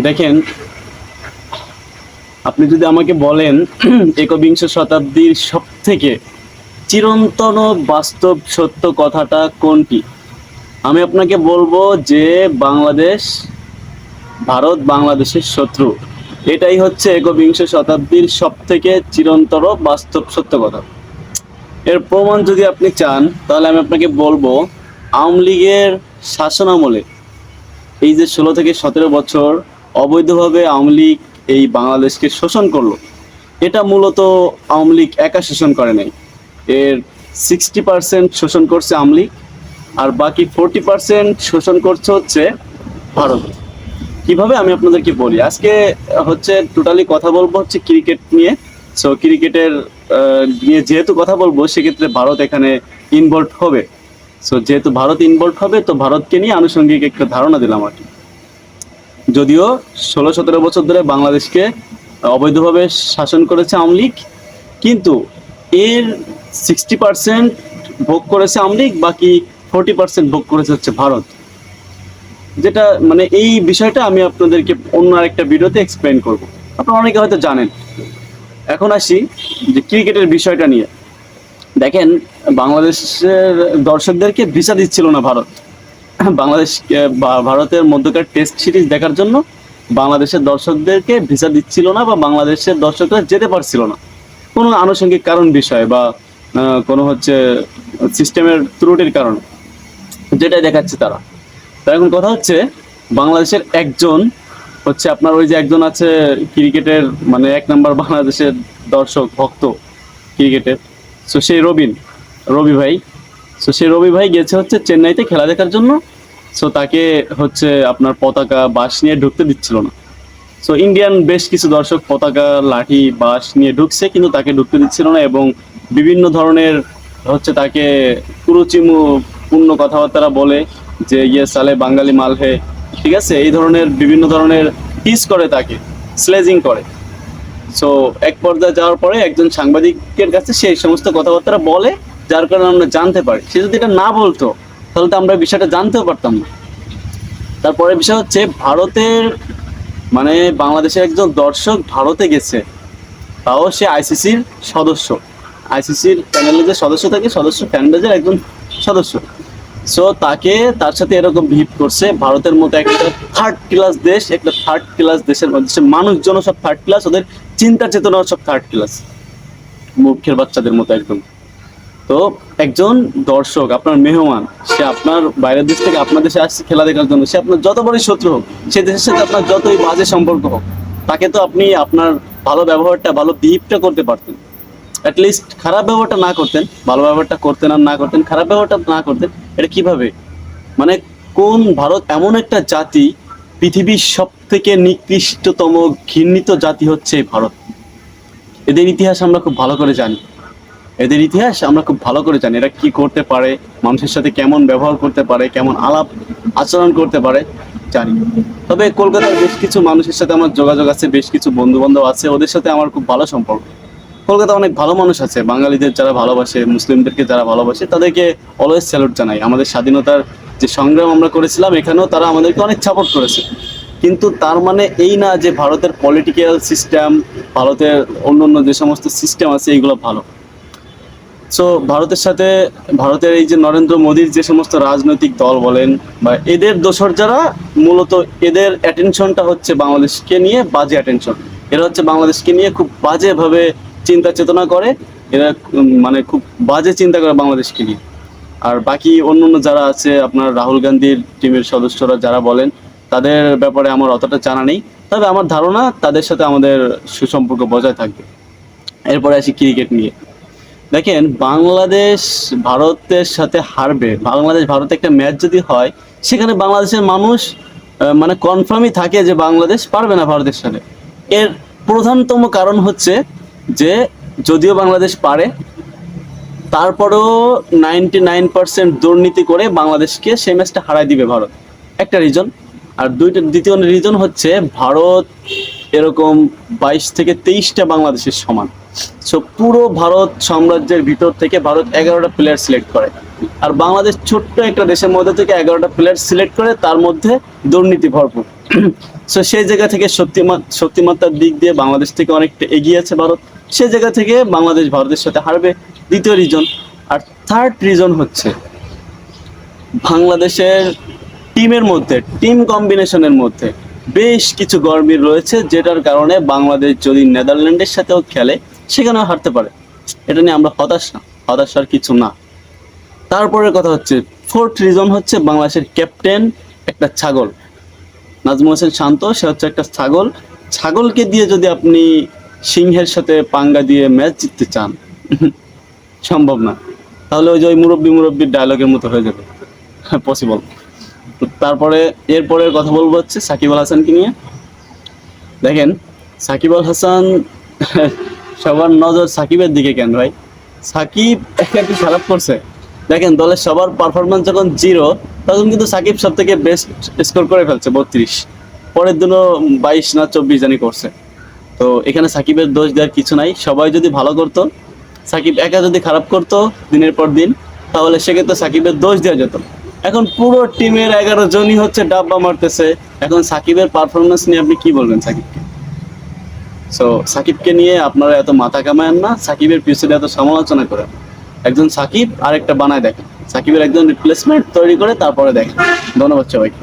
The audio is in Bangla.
দেখেন, আপনি যদি আমাকে বলেন একবিংশ শতাব্দীর সব থেকে চিরন্তন বাস্তব সত্য কথাটা কোনটি, আমি আপনাকে বলবো যে বাংলাদেশ, ভারত বাংলাদেশের শত্রু। এটাই হচ্ছে একবিংশ শতাব্দীর সব থেকে চিরন্তন বাস্তব সত্য কথা। এর প্রমাণ যদি আপনি চান তাহলে আমি আপনাকে বলবো, আওয়ামী লীগের শাসনামলে এই যে 16 থেকে 17 বছর অবৈধভাবে আওয়ামী লীগ এই বাংলাদেশকে শোষণ করলো, এটা মূলত আওয়ামী লীগ একা শোষণ করে নাই। এর 60% শোষণ করছে আওয়ামী লীগ, আর বাকি 40% শোষণ করছে হচ্ছে ভারত। কিভাবে আমি আপনাদেরকে বলি, আজকে হচ্ছে টোটালি কথা বলবো হচ্ছে ক্রিকেট নিয়ে। সো ক্রিকেটের নিয়ে যেহেতু কথা বলবো, সেক্ষেত্রে ভারত এখানে ইনভলভ হবে। সো যেহেতু ভারত ইনভলভ হবে, তো ভারতকে নিয়ে আনুষঙ্গিক একটা ধারণা দিলাম আর কি। যদিও 16-17 বছর ধরে বাংলাদেশকে অবৈধভাবে শাসন করেছে আওয়ামী লীগ, কিন্তু এর 60% ভোগ করেছে আওয়ামী লীগ, বাকি 40% ভোগ করেছে হচ্ছে ভারত। যেটা মানে এই বিষয়টা আমি আপনাদেরকে অন্য আরেকটা ভিডিওতে এক্সপ্লেন করব, আপনারা অনেকে হয়তো জানেন। এখন আসি যে ক্রিকেটের বিষয়টা নিয়ে। দেখেন, বাংলাদেশের দর্শকদেরকে ভিসা দিচ্ছিল না ভারত। বাংলাদেশ ভারতের মধ্যকার টেস্ট সিরিজ দেখার জন্য বাংলাদেশের দর্শকদেরকে ভিসা দিচ্ছিল না, বা বাংলাদেশের দর্শকরা যেতে পারছিল না কোনো আনুষঙ্গিক কারণ বিষয়, বা কোনো হচ্ছে সিস্টেমের ত্রুটির কারণে, যেটাই দেখাচ্ছে তারা। তো এখন কথা হচ্ছে, বাংলাদেশের একজন হচ্ছে আপনার ওই যে একজন আছে ক্রিকেটের মানে 1 নম্বর বাংলাদেশের দর্শক ভক্ত ক্রিকেটের, সো সেই রবি ভাই। সো সেই রবি ভাই গেছে হচ্ছে চেন্নাইতে খেলা দেখার জন্য। সো তাকে হচ্ছে আপনার পতাকা বাঁশ নিয়ে ঢুকতে দিচ্ছিল না। সো ইন্ডিয়ান বেশ কিছু দর্শক পতাকা লাঠি বাঁশ নিয়ে ঢুকছে, কিন্তু তাকে ঢুকতে দিচ্ছিল না, এবং বিভিন্ন ধরনের হচ্ছে তাকে কুরুচিমু পূর্ণ কথাবার্তা বলে যে ইয়ে সালে বাঙালি মাল হে, ঠিক আছে, এই ধরনের বিভিন্ন ধরনের টিজ করে, তাকে স্লেজিং করে। সো এক পর্যায়ে যাওয়ার পরে একজন সাংবাদিকের কাছে সেই সমস্ত কথাবার্তা বলে, যার কারণে আমরা জানতে পারি। সে যদি এটা না বলতো তাহলে তো আমরা বিষয়টা জানতেও পারতাম না। তারপরে বিষয় হচ্ছে, ভারতের মানে বাংলাদেশের একজন দর্শক ভারতে গেছে, তাও সে আইসিসির সদস্য, আইসিসির প্যানেলে যে সদস্য থাকে, সদস্য ফ্যানবেজের একজন সদস্য। সো তাকে তার সাথে এরকম বিহেভ করছে। ভারতের মতো একটা থার্ড ক্লাস দেশ, একটা থার্ড ক্লাস দেশের মধ্যে মানুষজন সব থার্ড ক্লাস, ওদের চিন্তা চেতনা সব থার্ড ক্লাস, মূর্খের বাচ্চাদের মতো একদম। তো একজন দর্শক, আপনার মেহমান, সে আপনার বাইরের দেশ থেকে আপনার দেশে আসছে খেলা দেখার জন্য, সে আপনার যত বড়ই শত্রু হোক, সে দেশের সাথে আপনার যতই বাজে সম্পর্ক হোক, তাকে তো আপনি আপনার ভালো ব্যবহারটা, ভালো বিহেভটা করতে পারতেন। অ্যাটলিস্ট খারাপ ব্যবহারটা না করতেন, ভালো ব্যবহারটা করতেন আর না করতেন, খারাপ ব্যবহারটা না করতেন। এটা কিভাবে মানে কোন ভারত এমন একটা জাতি, পৃথিবীর সব থেকে নিকৃষ্টতম ঘৃণিত জাতি হচ্ছে এই ভারত। এদের ইতিহাস আমরা খুব ভালো করে জানি, এদের ইতিহাস আমরা খুব ভালো করে জানি, এরা কি করতে পারে, মানুষের সাথে কেমন ব্যবহার করতে পারে, কেমন আলাপ আচরণ করতে পারে জানি। তবে কলকাতার বেশ কিছু মানুষের সাথে আমার যোগাযোগ আছে, বেশ কিছু বন্ধু বান্ধব আছে, ওদের সাথে আমার খুব ভালো সম্পর্ক। কলকাতা অনেক ভালো মানুষ আছে, বাঙালিদের যারা ভালোবাসে, মুসলিমদেরকে যারা ভালোবাসে, তাদেরকে অলওয়েজ স্যালুট জানাই। আমাদের স্বাধীনতার যে সংগ্রাম আমরা করেছিলাম, এখানেও তারা আমাদেরকে অনেক সাপোর্ট করেছে। কিন্তু তার মানে এই না যে ভারতের পলিটিক্যাল সিস্টেম, ভারতের অন্য যে সমস্ত সিস্টেম আছে এইগুলো ভালো। সো ভারতের সাথে, ভারতের এই যে নরেন্দ্র মোদীর যে সমস্ত রাজনৈতিক দল বলেন বা এদের দোসর যারা, মূলত এদের অ্যাটেনশনটা হচ্ছে বাংলাদেশকে নিয়ে বাজে অ্যাটেনশন। এরা হচ্ছে বাংলাদেশকে নিয়ে খুব বাজেভাবে চিন্তা চেতনা করে, এরা মানে খুব বাজে চিন্তা করে বাংলাদেশকে নিয়ে। আর বাকি অন্য যারা আছে, আপনার রাহুল গান্ধীর টিমের সদস্যরা যারা বলেন, তাদের ব্যাপারে আমার অতটা জানা নেই। তবে আমার ধারণা তাদের সাথে আমাদের সুসম্পর্ক বজায় থাকবে। এরপরে আসি ক্রিকেট নিয়ে। দেখেন, বাংলাদেশ ভারতের সাথে হারবে, বাংলাদেশ ভারতে একটা ম্যাচ যদি হয়, সেখানে বাংলাদেশের মানুষ মানে কনফার্মই থাকে যে বাংলাদেশ পারবে না ভারতের সাথে। এর প্রধানতম কারণ হচ্ছে যে যদিও বাংলাদেশ পারে, তারপরেও 99% দুর্নীতি করে বাংলাদেশকে সেই ম্যাচটা হারাই দিবে ভারত, একটা রিজন। আর দ্বিতীয় রিজন হচ্ছে, ভারত এরকম 22 থেকে 23টা বাংলাদেশের সমান। সো পুরো ভারত সাম্রাজ্যের ভিতর থেকে ভারত 11টা প্লেয়ার সিলেক্ট করে, আর বাংলাদেশ ছোট্ট একটা দেশের মধ্যে থেকে 11টা প্লেয়ার সিলেক্ট করে, তার মধ্যে দুর্নীতি ভরপুর। সো সেই জায়গা থেকে শক্তিমত্তার দিক দিয়ে বাংলাদেশ থেকে অনেকটা এগিয়ে আছে ভারত। সেই জায়গা থেকে বাংলাদেশ ভারতের সাথে হারবে, দ্বিতীয় রিজন। আর থার্ড রিজন হচ্ছে বাংলাদেশের টিমের মধ্যে, টিম কম্বিনেশনের মধ্যে বেশ কিছু গরমিল রয়েছে, যেটার কারণে বাংলাদেশ যদি নেদারল্যান্ডের সাথেও খেলে সেখানেও হারতে পারে। এটা নিয়ে আমরা হতাশ না, হতাশার কিছু না। তারপরের কথা হচ্ছে, ফোর্থ রিজন হচ্ছে বাংলাদেশের ক্যাপ্টেন একটা ছাগল, নাজমুল হোসেন শান্ত। সে হচ্ছে একটা ছাগল। ছাগলকে দিয়ে যদি আপনি সিংহের সাথে পাঙ্গা দিয়ে ম্যাচ জিততে চান, সম্ভব না। তাহলে ওই যে ওই মুরব্বীর ডায়লগের মতো হয়ে যাবে, পসিবল। তারপরে এরপরের কথা বলবো হচ্ছে সাকিব আল হাসানকে নিয়ে। দেখেন, সাকিব আল হাসান, সবার নজর সাকিবের দিকে কেন ভাই? সাকিব একটু খারাপ করছে। দেখেন, দলের সবার পারফরমেন্স যখন 0, তখন কিন্তু সাকিব সব থেকে বেস্ট স্কোর করে ফেলছে 32, পরের দিনও 22 না 24 জানি করছে। তো এখানে সাকিবের দোষ দেওয়ার কিছু নাই। সবাই যদি ভালো করতো, সাকিব একা যদি খারাপ করতো দিনের পর দিন, তাহলে সেক্ষেত্রে সাকিবের দোষ দেওয়া যেত। এখন পুরো টিমের 11 জনই হচ্ছে ডাব্বা মারতেছে। এখন সাকিবের পারফরমেন্স নিয়ে আপনি কি বলবেন সাকিবকে? সো সাকিবকে নিয়ে আপনারা এত মাথা কামায়েন না, সাকিবের পিছনে এত সমালোচনা করেন। একজন সাকিব আর একটা বানায় দেখেন, সাকিবের একজন রিপ্লেসমেন্ট তৈরি করে তারপরে দেখেন। ধন্যবাদ সবাইকে।